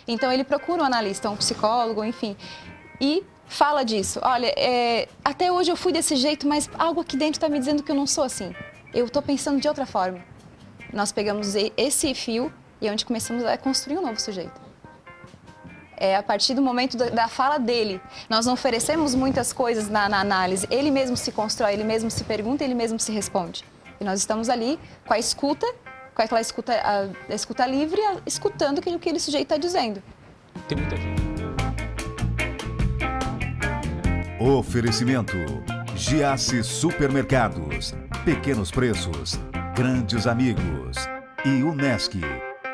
Então, ele procura um analista, um psicólogo, enfim, e fala disso. Olha, até hoje eu fui desse jeito, mas algo aqui dentro está me dizendo que eu não sou assim. Eu estou pensando de outra forma. Nós pegamos esse fio e é onde começamos a construir um novo sujeito. É a partir do momento da fala dele. Nós não oferecemos muitas coisas na análise. Ele mesmo se constrói, ele mesmo se pergunta, ele mesmo se responde. E nós estamos ali com a escuta, com aquela escuta, a escuta livre, escutando o que aquele sujeito está dizendo. Tem muita gente. Oferecimento: Giasse Supermercados, pequenos preços, grandes amigos e Unesc.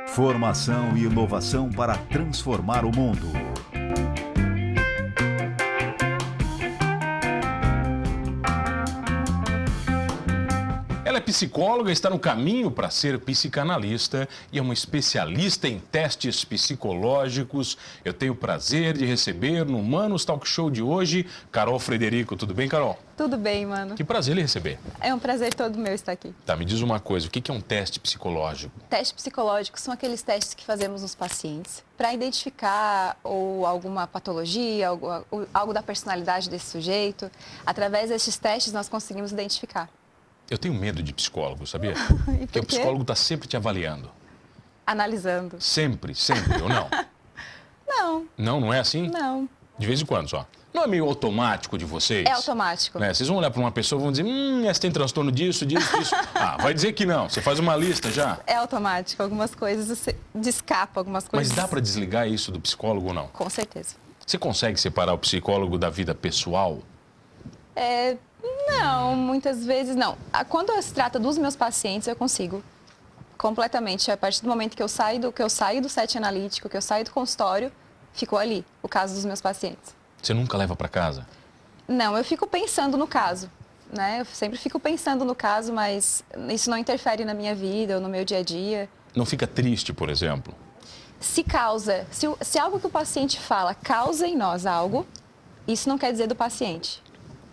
Formação e inovação para transformar o mundo. Ela é psicóloga, está no caminho para ser psicanalista e é uma especialista em testes psicológicos. Eu tenho o prazer de receber no Humanos Talk Show de hoje, Carol Frederico. Tudo bem, Carol? Tudo bem, mano. Que prazer lhe receber. É um prazer todo meu estar aqui. Tá, me diz uma coisa, o que é um teste psicológico? Testes psicológicos são aqueles testes que fazemos nos pacientes para identificar ou alguma patologia, algo da personalidade desse sujeito. Através desses testes, nós conseguimos identificar. Eu tenho medo de psicólogo, sabia? E por Porque o quê? psicólogo está sempre te avaliando. Analisando. Sempre, sempre, ou não? Não, Não é assim? não. De vez em quando só. Não é meio automático de vocês? É automático. Né? Vocês vão olhar para uma pessoa e vão dizer, essa tem transtorno disso, disso, disso. Ah, vai dizer que não. Você faz uma lista já. É automático. Algumas coisas você escapa, algumas coisas. Mas dá para desligar isso do psicólogo ou não? Com certeza. Você consegue separar o psicólogo da vida pessoal? Não, muitas vezes não. Quando se trata dos meus pacientes, eu consigo completamente. A partir do momento que eu saio do set analítico, que eu saio do consultório, ficou ali o caso dos meus pacientes. Você nunca leva para casa? Não, eu fico pensando no caso, né? Eu sempre fico pensando no caso, mas isso não interfere na minha vida ou no meu dia a dia. Não fica triste, por exemplo? Se algo que o paciente fala causa em nós algo, isso não quer dizer do paciente.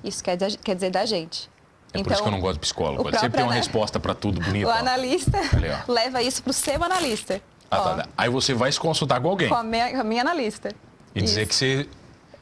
Isso quer dizer da gente. É por isso que eu não gosto de psicólogo. Ele sempre tem uma resposta para tudo bonito. O analista Ali, leva isso para o seu analista. Tá. Aí você vai se consultar com alguém. Com a minha analista. E dizer que você...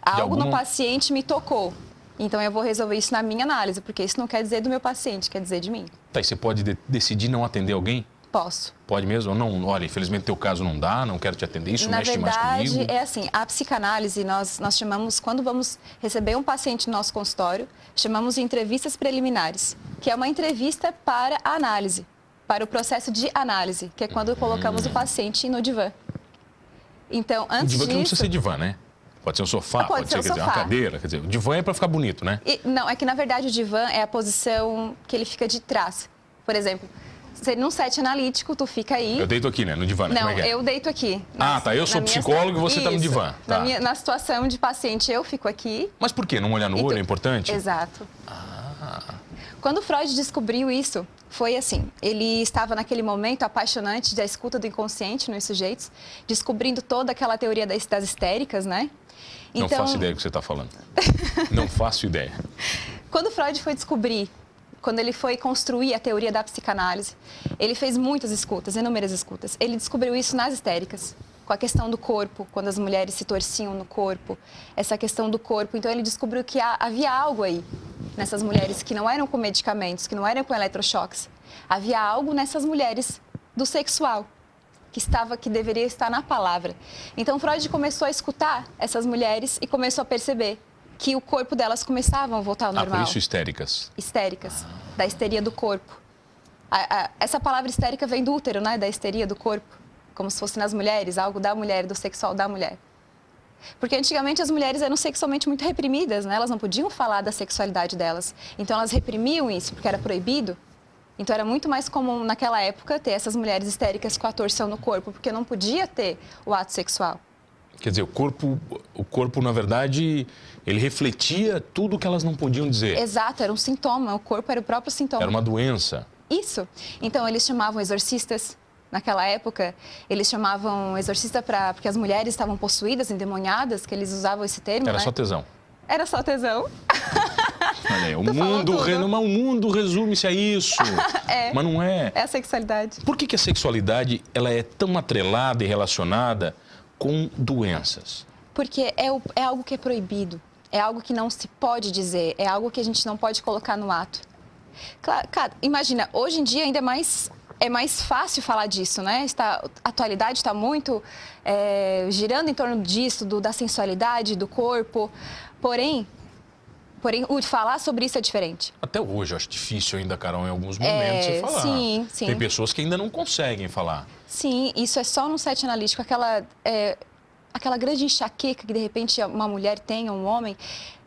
Algo no paciente me tocou. Então eu vou resolver isso na minha análise, porque isso não quer dizer do meu paciente, quer dizer de mim. Tá, e você pode decidir não atender alguém? Posso. Pode mesmo? Não, olha, infelizmente teu caso não dá, não quero te atender, isso Na mexe mais verdade, comigo. é assim, a psicanálise, nós chamamos, quando vamos receber um paciente no nosso consultório, chamamos de entrevistas preliminares, que é uma entrevista para a análise, para o processo de análise, que é quando colocamos o paciente no divã. Então, antes O divã que não precisa disso... ser divã, né? Pode ser um sofá, Pode ser um quer dizer, uma sofá. cadeira, quer dizer, o divã é para ficar bonito, né? Não, é que na verdade o divã é a posição que ele fica de trás. Por exemplo, num set analítico, tu fica aí... Eu deito aqui, né? No divã, né? Não, Como é que é? eu deito aqui. Tá. Eu sou psicólogo e você tá no divã. Tá. Na situação de paciente, eu fico aqui. Mas por quê? Não olhar no olho é importante? Exato. Quando Freud descobriu isso, foi assim, ele estava naquele momento apaixonante da escuta do inconsciente nos sujeitos, descobrindo toda aquela teoria das histéricas, né? Não faço ideia do que você está falando. Não faço ideia. Quando Freud foi descobrir, quando ele foi construir a teoria da psicanálise, ele fez muitas escutas, inúmeras escutas. Ele descobriu isso nas histéricas, com a questão do corpo, quando as mulheres se torciam no corpo, essa questão do corpo. Então, ele descobriu que havia algo aí nessas mulheres que não eram com medicamentos, que não eram com eletrochoques. Havia algo nessas mulheres do sexual, que deveria estar na palavra. Então, Freud começou a escutar essas mulheres e começou a perceber que o corpo delas começava a voltar ao normal. Por isso histéricas. Histéricas, da histeria do corpo. Essa palavra histérica vem do útero, né? Da histeria do corpo. Como se fosse nas mulheres, algo da mulher, do sexual da mulher. Porque antigamente as mulheres eram sexualmente muito reprimidas, né? Elas não podiam falar da sexualidade delas. Então elas reprimiam isso porque era proibido. Então era muito mais comum naquela época ter essas mulheres histéricas com a torção no corpo, porque não podia ter o ato sexual. Quer dizer, o corpo, na verdade, ele refletia tudo o que elas não podiam dizer. Exato, era um sintoma, o corpo era o próprio sintoma. Era uma doença. Isso. Então eles chamavam exorcistas. Naquela época, eles chamavam exorcista porque as mulheres estavam possuídas, endemoniadas, que eles usavam esse termo, Era né? só tesão. Era só tesão. Olha aí, o mundo resume-se a isso. Mas não é. É a sexualidade. Por que a sexualidade ela é tão atrelada e relacionada com doenças? Porque é algo que é proibido, é algo que não se pode dizer, é algo que a gente não pode colocar no ato. Claro, cara, imagina, hoje em dia ainda é mais fácil falar disso, né? A atualidade está muito girando em torno disso, da sensualidade, do corpo. Porém, falar sobre isso é diferente. Até hoje eu acho difícil ainda, Carol, em alguns momentos você falar. Sim, sim. Tem pessoas que ainda não conseguem falar. Sim, isso é só no set analítico, aquela grande enxaqueca que de repente uma mulher tem, ou um homem,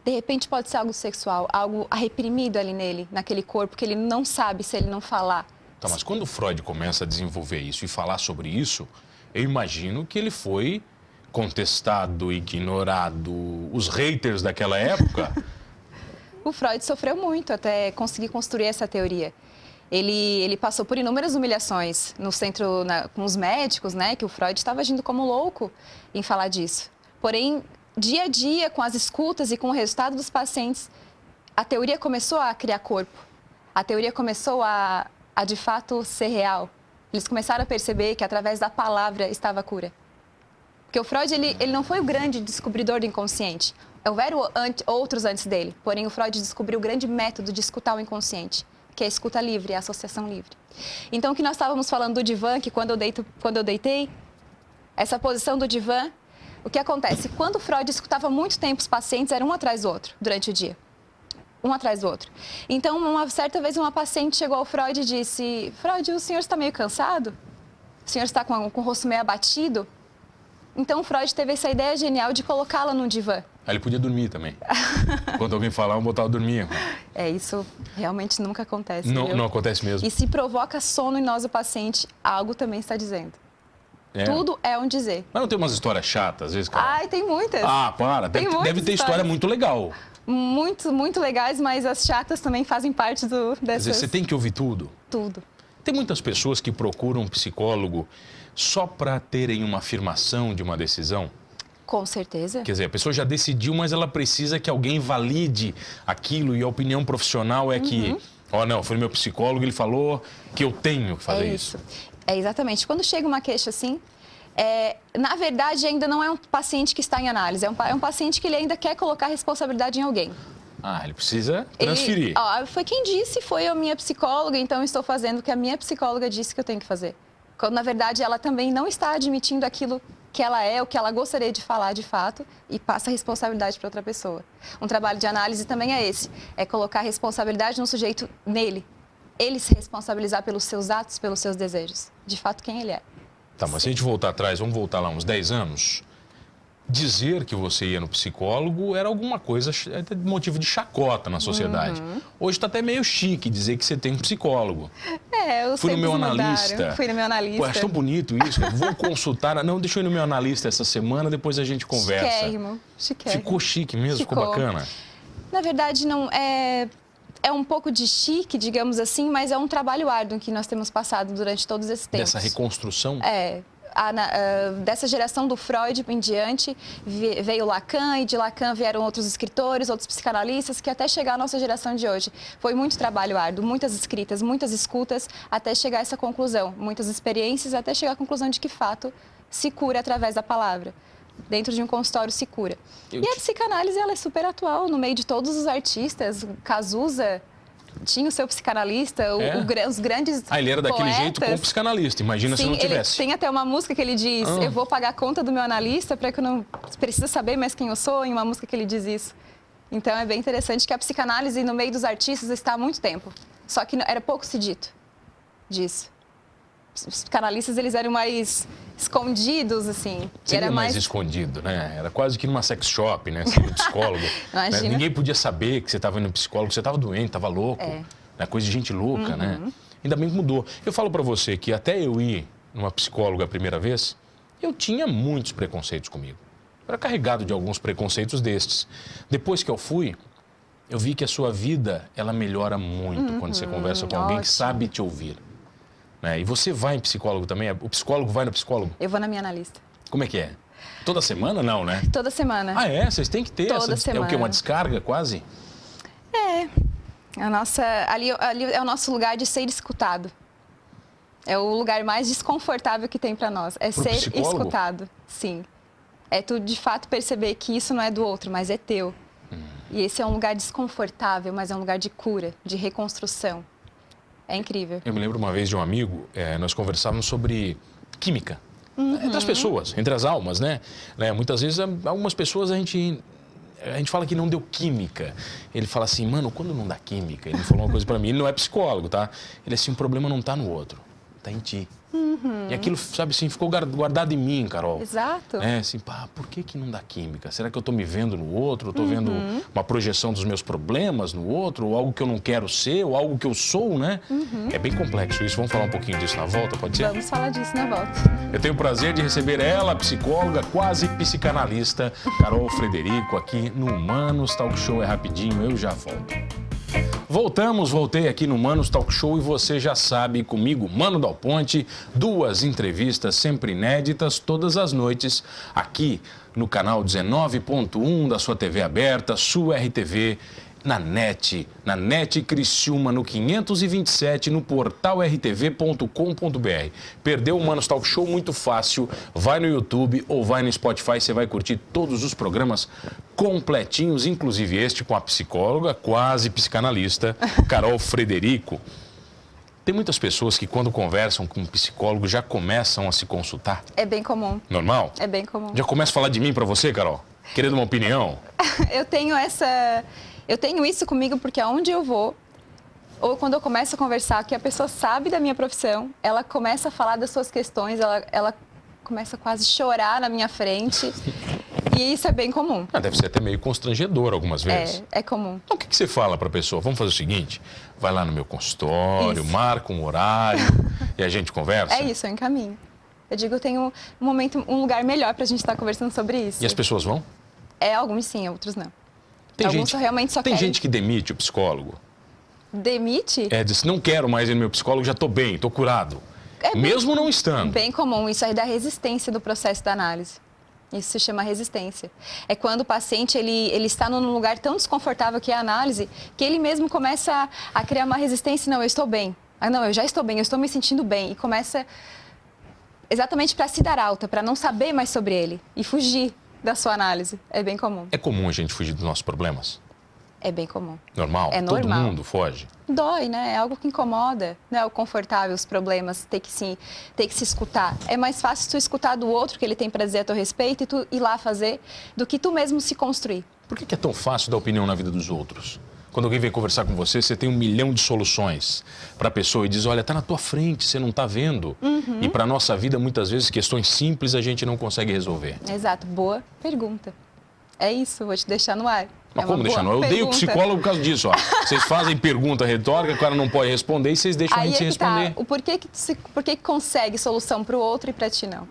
de repente pode ser algo sexual, algo reprimido ali nele, naquele corpo, que ele não sabe se ele não falar. Tá, mas quando o Freud começa a desenvolver isso e falar sobre isso, eu imagino que ele foi contestado, ignorado, os haters daquela época. O Freud sofreu muito até conseguir construir essa teoria. Ele passou por inúmeras humilhações no centro, com os médicos, né? Que o Freud estava agindo como louco em falar disso. Porém, dia a dia, com as escutas e com o resultado dos pacientes, a teoria começou a criar corpo. A teoria começou a de fato ser real. Eles começaram a perceber que através da palavra estava a cura. Porque o Freud, ele não foi o grande descobridor do inconsciente. Houveram outros antes dele. Porém, o Freud descobriu o grande método de escutar o inconsciente, que é a escuta livre, a associação livre. Então, o que nós estávamos falando do divã, que quando eu deitei, essa posição do divã, o que acontece? Quando o Freud escutava muito tempo os pacientes, era um atrás do outro, durante o dia. Um atrás do outro. Então, uma certa vez, uma paciente chegou ao Freud e disse: Freud, o senhor está meio cansado? O senhor está com o rosto meio abatido? Então, o Freud teve essa ideia genial de colocá-la num divã. Aí ele podia dormir também. Quando alguém falar, eu botava dormir. Isso realmente nunca acontece. Não acontece mesmo. E se provoca sono em nós, o paciente, algo também está dizendo. Tudo é um dizer. Mas não tem umas histórias chatas, às vezes, cara? Ai, tem muitas. Ah, para. Deve ter história muito legal. Muito legais, mas as chatas também fazem parte dessas... Quer dizer, você tem que ouvir tudo? Tudo. Tem muitas pessoas que procuram um psicólogo só para terem uma afirmação de uma decisão? Com certeza. Quer dizer, a pessoa já decidiu, mas ela precisa que alguém valide aquilo, e a opinião profissional é que, não, foi meu psicólogo, ele falou que eu tenho que fazer isso. É exatamente. Quando chega uma queixa assim, na verdade ainda não é um paciente que está em análise, é um paciente que ele ainda quer colocar a responsabilidade em alguém. Ele precisa transferir. Foi quem disse, foi a minha psicóloga, então estou fazendo o que a minha psicóloga disse que eu tenho que fazer. Quando, na verdade, ela também não está admitindo aquilo que ela é, o que ela gostaria de falar de fato, e passa a responsabilidade para outra pessoa. Um trabalho de análise também é esse, é colocar a responsabilidade no sujeito nele. Ele se responsabilizar pelos seus atos, pelos seus desejos. De fato, quem ele é. Tá, mas se a gente voltar atrás, vamos voltar lá uns 10 anos... Dizer que você ia no psicólogo era alguma coisa, motivo de chacota na sociedade. Hoje está até meio chique dizer que você tem um psicólogo. Eu Fui no meu analista. Fui no meu analista. Pô, acho tão bonito isso. Vou consultar. Não, deixa eu ir no meu analista essa semana, depois a gente conversa. Chiquérrimo. Ficou chique mesmo? Ficou bacana? Na verdade, não é um pouco de chique, digamos assim, mas é um trabalho árduo que nós temos passado durante todos esses tempos. Dessa reconstrução? Dessa geração do Freud em diante, veio Lacan, e de Lacan vieram outros escritores, outros psicanalistas, que até chegar à nossa geração de hoje. Foi muito trabalho árduo, muitas escritas, muitas escutas, até chegar a essa conclusão. Muitas experiências, até chegar à conclusão de que, fato, se cura através da palavra. Dentro de um consultório se cura. E a psicanálise, ela é super atual, no meio de todos os artistas. Cazuza tinha o seu psicanalista, os grandes ele era daquele poetas. jeito com o psicanalista, imagina se não tivesse. Tem até uma música que ele diz, eu vou pagar a conta do meu analista para que eu não precise saber mais quem eu sou, em uma música que ele diz isso. Então é bem interessante que a psicanálise no meio dos artistas está há muito tempo, só que era pouco se dito disso. Os psicanalistas, eles eram mais escondidos, assim. Seria mais escondido, né? Era quase que numa sex shop, né? Você ia no psicólogo. Né? Ninguém podia saber que você estava indo no psicólogo, que você estava doente, estava louco. Né? Coisa de gente louca, né? Ainda bem que mudou. Eu falo pra você que até eu ir numa psicóloga a primeira vez, eu tinha muitos preconceitos comigo. Eu era carregado de alguns preconceitos destes. Depois que eu fui, eu vi que a sua vida, ela melhora muito quando você conversa com alguém que sabe te ouvir. E você vai em psicólogo também? O psicólogo vai no psicólogo? Eu vou na minha analista. Como é que é? Toda semana, não, né? Toda semana. Vocês têm que ter Toda essa... semana. É o quê? Uma descarga, quase? Ali é o nosso lugar de ser escutado. É o lugar mais desconfortável que tem para nós. É ser psicólogo? escutado, sim. É tu, de fato, perceber que isso não é do outro, mas é teu. E esse é um lugar desconfortável, mas é um lugar de cura, de reconstrução. É incrível. Eu me lembro uma vez de um amigo, nós conversávamos sobre química. Entre as pessoas, entre as almas, né? Muitas vezes, algumas pessoas a gente fala que não deu química. Ele fala assim, mano, quando não dá química? Ele falou uma coisa pra mim, ele não é psicólogo, tá? Ele assim, o problema não tá no outro, tá em ti. E aquilo, sabe assim, ficou guardado em mim, Carol. Exato. Assim, por que não dá química? Será que eu tô me vendo no outro? Eu tô vendo uma projeção dos meus problemas no outro? Ou algo que eu não quero ser? Ou algo que eu sou, né? É bem complexo isso. Vamos falar um pouquinho disso na volta, pode ser? Vamos falar disso na volta. Eu tenho o prazer de receber ela, psicóloga, quase psicanalista, Carol Frederico, aqui no Humanos Talk Show. É rapidinho, eu já volto. Voltei aqui no Humanos Talk Show e você já sabe, comigo, Mano Dal Ponte, 2 entrevistas sempre inéditas todas as noites, aqui no canal 19.1 da sua TV aberta, sua RTV, na NET Criciúma, no 527, no portal rtv.com.br. Perdeu o Humanos Talk Show? Muito fácil, vai no YouTube ou vai no Spotify, você vai curtir todos os programas completinhos, inclusive este com a psicóloga, quase psicanalista, Carol Frederico. Tem muitas pessoas que quando conversam com um psicólogo já começam a se consultar. É bem comum. Normal? É bem comum. Já começa a falar de mim pra você, Carol? Querendo uma opinião? Eu tenho isso comigo porque aonde eu vou, ou quando eu começo a conversar, que a pessoa sabe da minha profissão, ela começa a falar das suas questões, ela começa a quase chorar na minha frente. E isso é bem comum. Deve ser até meio constrangedor algumas vezes. É comum. Então, o que você fala para a pessoa? Vamos fazer o seguinte, vai lá no meu consultório, marca um horário e a gente conversa? É isso, eu encaminho. Eu digo, eu tenho um lugar melhor para a gente estar conversando sobre isso. E as pessoas vão? Alguns sim, outros não. Alguns realmente só tem querem... gente que demite o psicólogo. Demite? Diz, não quero mais ir no meu psicólogo, já estou bem, estou curado. Mesmo não estando. Bem comum, isso aí dá resistência do processo da análise. Isso se chama resistência. É quando o paciente ele está num lugar tão desconfortável que é a análise, que ele mesmo começa a criar uma resistência. Não, eu estou bem. Não, eu já estou bem, eu estou me sentindo bem. E começa exatamente para se dar alta, para não saber mais sobre ele e fugir da sua análise. É bem comum. É comum a gente fugir dos nossos problemas? É bem comum. Normal? É normal. Todo mundo foge? Dói, né? É algo que incomoda. Não é o confortável, os problemas, ter que se escutar. É mais fácil tu escutar do outro que ele tem para dizer a teu respeito e tu ir lá fazer, do que tu mesmo se construir. Por que é tão fácil dar opinião na vida dos outros? Quando alguém vem conversar com você, você tem 1 milhão de soluções para a pessoa e diz, olha, está na tua frente, você não está vendo. E para a nossa vida, muitas vezes, questões simples a gente não consegue resolver. Exato. Boa pergunta. É isso, vou te deixar no ar. Mas como deixar no ar? Eu odeio psicólogo por causa disso. Vocês fazem pergunta retórica, o cara não pode responder e vocês deixam a gente sem responder. O porquê que consegue solução para o outro e para ti não?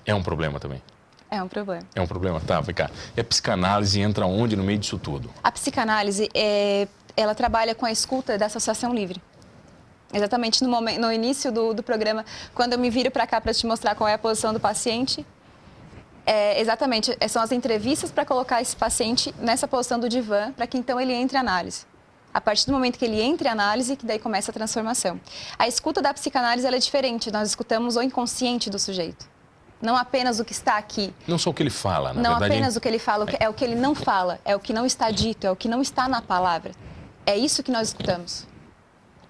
É um problema também. É um problema. É um problema, tá, vem cá. E a psicanálise entra onde no meio disso tudo? A psicanálise, ela trabalha com a escuta da associação livre. Exatamente no início do programa, quando eu me viro para cá para te mostrar qual é a posição do paciente, exatamente, são as entrevistas para colocar esse paciente nessa posição do divã, para que então ele entre em análise. A partir do momento que ele entra em análise, que daí começa a transformação. A escuta da psicanálise ela é diferente, nós escutamos o inconsciente do sujeito. Não apenas o que está aqui. Não só o que ele fala, na não verdade. Não apenas o que ele fala, é o que ele não fala, é o que não está dito, é o que não está na palavra. É isso que nós escutamos.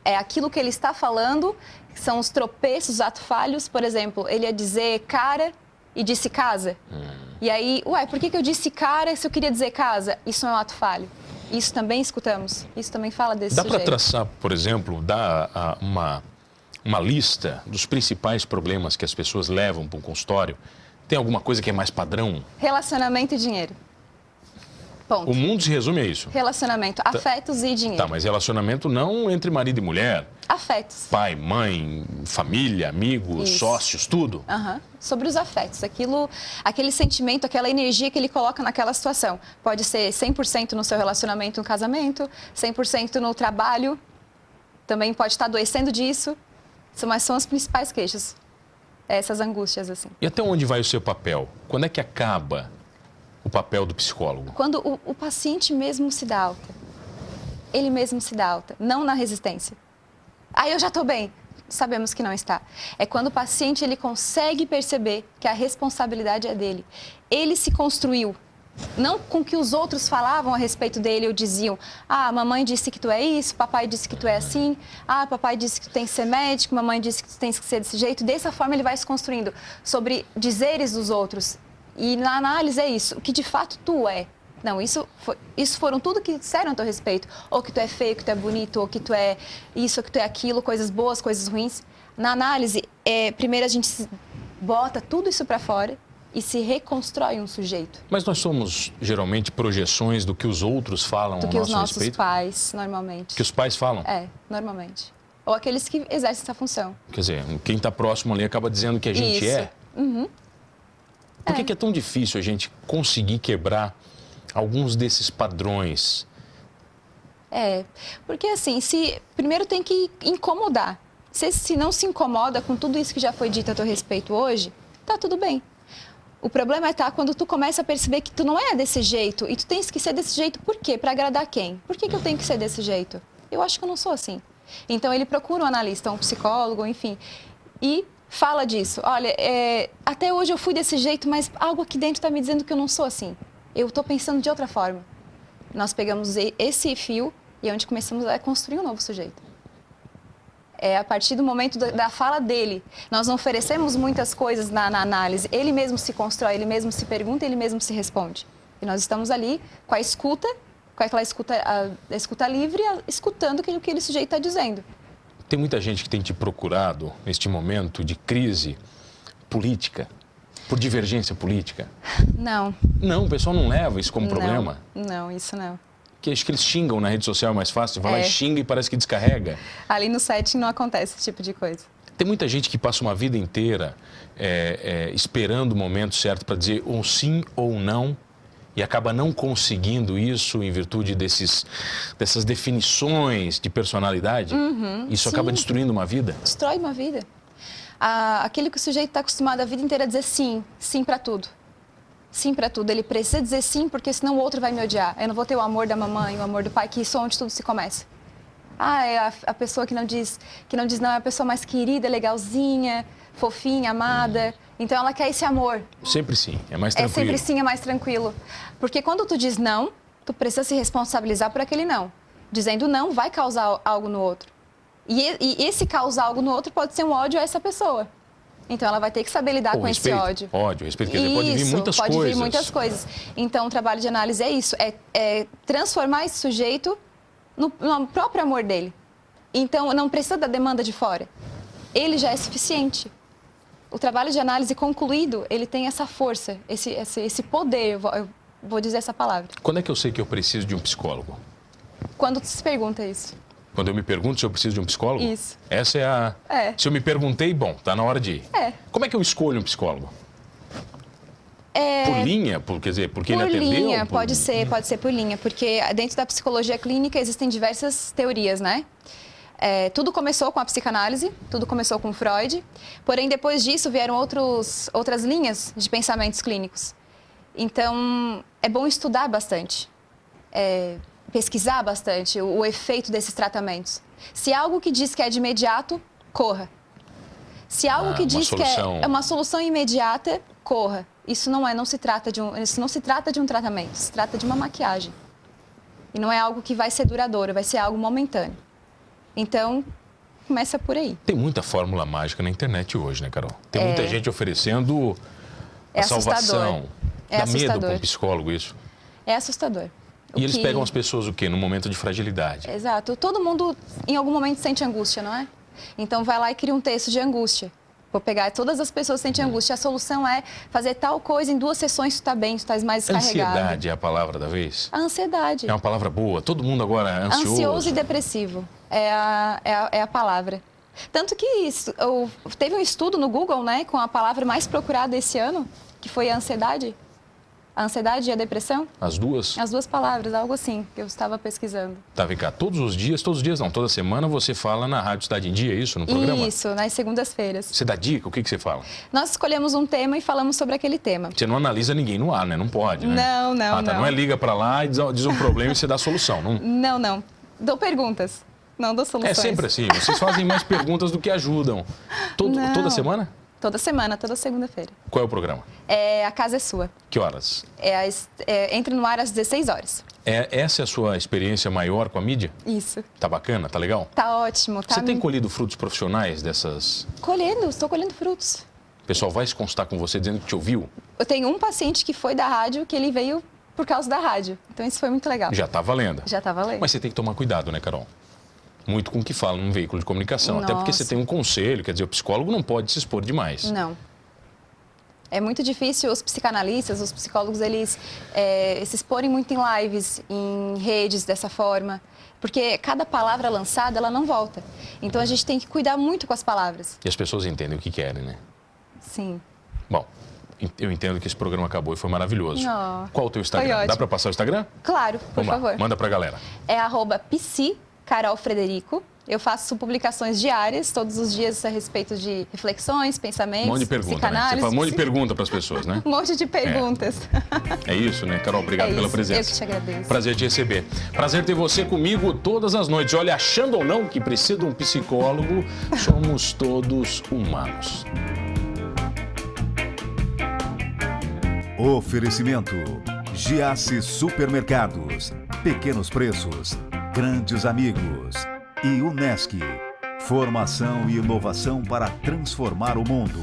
É aquilo que ele está falando, que são os tropeços, os atos falhos. Por exemplo, ele ia dizer cara e disse casa. E aí, por que eu disse cara se eu queria dizer casa? Isso é um ato falho. Isso também escutamos. Isso também fala desse sujeito. Dá para traçar, por exemplo, uma lista dos principais problemas que as pessoas levam para um consultório? Tem alguma coisa que é mais padrão? Relacionamento e dinheiro. Ponto. O mundo se resume a isso. Relacionamento, afetos e dinheiro. Tá, mas relacionamento não entre marido e mulher. Afetos. Pai, mãe, família, amigos, sócios, tudo. Sobre os afetos, aquele sentimento, aquela energia que ele coloca naquela situação. Pode ser 100% no seu relacionamento, no casamento, 100% no trabalho. Também pode estar adoecendo disso. Mas são as principais queixas, essas angústias, assim. E até onde vai o seu papel? Quando é que acaba o papel do psicólogo? Quando o paciente mesmo se dá alta. Ele mesmo se dá alta, não na resistência. Eu já estou bem. Sabemos que não está. É quando o paciente ele consegue perceber que a responsabilidade é dele. Ele se construiu. Não com o que os outros falavam a respeito dele ou diziam: ah, mamãe disse que tu é isso, papai disse que tu é assim, ah, papai disse que tu tem que ser médico, mamãe disse que tu tens que ser desse jeito. Dessa forma ele vai se construindo sobre dizeres dos outros. E na análise é isso, o que de fato tu é. Não, isso foram tudo que disseram a teu respeito. Ou que tu é feio, que tu é bonito, ou que tu é isso, ou que tu é aquilo, coisas boas, coisas ruins. Na análise, primeiro a gente bota tudo isso para fora e se reconstrói um sujeito. Mas nós somos, geralmente, projeções do que os outros falam do ao que nosso os nossos respeito? pais, normalmente. Que os pais falam? Normalmente. Ou aqueles que exercem essa função. Quer dizer, quem está próximo ali acaba dizendo que a gente isso. é. Por que é tão difícil a gente conseguir quebrar alguns desses padrões? Porque assim, primeiro tem que incomodar. Se não se incomoda com tudo isso que já foi dito a teu respeito hoje, tá tudo bem. O problema quando tu começa a perceber que tu não é desse jeito e tu tens que ser desse jeito, por quê? Para agradar quem? Por que eu tenho que ser desse jeito? Eu acho que eu não sou assim. Então ele procura um analista, um psicólogo, enfim, e fala disso. Olha, até hoje eu fui desse jeito, mas algo aqui dentro está me dizendo que eu não sou assim. Eu estou pensando de outra forma. Nós pegamos esse fio e é onde começamos a construir um novo sujeito. É a partir do momento da fala dele. Nós não oferecemos muitas coisas na análise. Ele mesmo se constrói, ele mesmo se pergunta, ele mesmo se responde. E nós estamos ali com a escuta, com aquela escuta, a escuta livre, escutando o que aquele sujeito está dizendo. Tem muita gente que tem te procurado neste momento de crise política, por divergência política? Não. Não, o pessoal não leva isso como problema? Não, isso não. Que acho que eles xingam na rede social, é mais fácil. Vai lá e xinga e parece que descarrega. Ali no setting não acontece esse tipo de coisa. Tem muita gente que passa uma vida inteira esperando o momento certo para dizer ou sim ou não e acaba não conseguindo isso em virtude dessas definições de personalidade. Isso acaba destruindo uma vida. Destrói uma vida. Aquele que o sujeito está acostumado a vida inteira a dizer sim, sim para tudo. Sim para tudo. Ele precisa dizer sim, porque senão o outro vai me odiar. Eu não vou ter o amor da mamãe, o amor do pai, que isso é onde tudo se começa. É a pessoa que não diz não, é a pessoa mais querida, legalzinha, fofinha, amada. Então ela quer esse amor. Sempre sim, é mais tranquilo. Sempre sim, é mais tranquilo. Porque quando tu diz não, tu precisa se responsabilizar por aquele não. Dizendo não vai causar algo no outro. E esse causar algo no outro pode ser um ódio a essa pessoa. Então, ela vai ter que saber lidar com esse ódio. Ódio, respeito. Quer dizer, pode vir muitas coisas. Pode vir muitas coisas. Então, o trabalho de análise é isso. É transformar esse sujeito no próprio amor dele. Então, não precisa da demanda de fora. Ele já é suficiente. O trabalho de análise concluído, ele tem essa força, esse poder, eu vou dizer essa palavra. Quando é que eu sei que eu preciso de um psicólogo? Quando tu se pergunta isso. Quando eu me pergunto se eu preciso de um psicólogo? Isso. Essa é a... Se eu me perguntei, bom, tá na hora de ir. Como é que eu escolho um psicólogo? Por linha? Quer dizer, porque ele atendeu? Por linha, pode ser por linha. Porque dentro da psicologia clínica existem diversas teorias, né? Tudo começou com a psicanálise, tudo começou com Freud. Porém, depois disso, vieram outras linhas de pensamentos clínicos. Então, é bom estudar bastante. Pesquisar bastante o efeito desses tratamentos. Se algo que diz que é de imediato, corra. Se algo que diz que é uma solução imediata, corra. Isso não se trata de um tratamento, se trata de uma maquiagem. E não é algo que vai ser duradouro, vai ser algo momentâneo. Então, começa por aí. Tem muita fórmula mágica na internet hoje, né, Carol? Tem muita gente oferecendo a salvação. Dá medo para um psicólogo isso? É assustador. E eles pegam as pessoas o quê? No momento de fragilidade. Exato. Todo mundo, em algum momento, sente angústia, não é? Então, vai lá e cria um texto de angústia. Vou pegar todas as pessoas que sentem angústia. A solução é fazer tal coisa em 2 sessões, tu está bem, tu estás mais descarregado. Ansiedade é a palavra da vez? A ansiedade. É uma palavra boa. Todo mundo agora é ansioso. Ansioso e depressivo é a palavra. Tanto que teve um estudo no Google, né, com a palavra mais procurada esse ano, que foi a ansiedade. A ansiedade e a depressão? As duas? As 2 palavras, algo assim, que eu estava pesquisando. Tá, vem cá, todos os dias não, toda semana você fala na Rádio Cidade em Dia, é isso, no programa? Isso, nas segundas-feiras. Você dá dica? O que você fala? Nós escolhemos um tema e falamos sobre aquele tema. Você não analisa ninguém no ar, né? Não pode, né? Não, não. Não é liga pra lá e diz um problema e você dá a solução, não? Não. Dou perguntas. Não dou É soluções. sempre assim, vocês fazem mais perguntas do que ajudam. Não. Toda semana? Toda semana, toda segunda-feira. Qual é o programa? A casa é sua. Que horas? Entra no ar às 16 horas. Essa é a sua experiência maior com a mídia? Isso. Tá bacana? Tá legal? Tá ótimo. Tá Você tem colhido frutos profissionais dessas... Estou colhendo frutos. O pessoal vai se constar com você dizendo que te ouviu? Eu tenho um paciente que foi da rádio, que ele veio por causa da rádio. Então isso foi muito legal. Já tá valendo. Já tá valendo. Mas você tem que tomar cuidado, né, Carol? Muito com o que fala num veículo de comunicação. Até porque Nossa. você tem um conselho, quer dizer, o psicólogo não pode se expor demais. Não. É muito difícil os psicanalistas, os psicólogos, eles se exporem muito em lives, em redes dessa forma. Porque cada palavra lançada, ela não volta. Então a gente tem que cuidar muito com as palavras. E as pessoas entendem o que querem, né? Sim. Bom, eu entendo que esse programa acabou e foi maravilhoso. Oh, Qual o teu foi Instagram? ótimo. Dá pra passar o Instagram? Claro, por Vamos favor. lá, manda pra galera. É @psicarolfrederico. Eu faço publicações diárias, todos os dias a respeito de reflexões, pensamentos, Um monte de pergunta, né? Você psicanálise. faz um monte de pergunta pras pessoas, né? Um monte de perguntas. É isso, né? Carol, obrigado pela isso. presença. Eu que te agradeço. Prazer te receber. Prazer ter você comigo todas as noites. Olha, achando ou não que precisa de um psicólogo, somos todos humanos. Oferecimento: Giasse Supermercados, pequenos preços, grandes amigos. E Unesc, formação e inovação para transformar o mundo.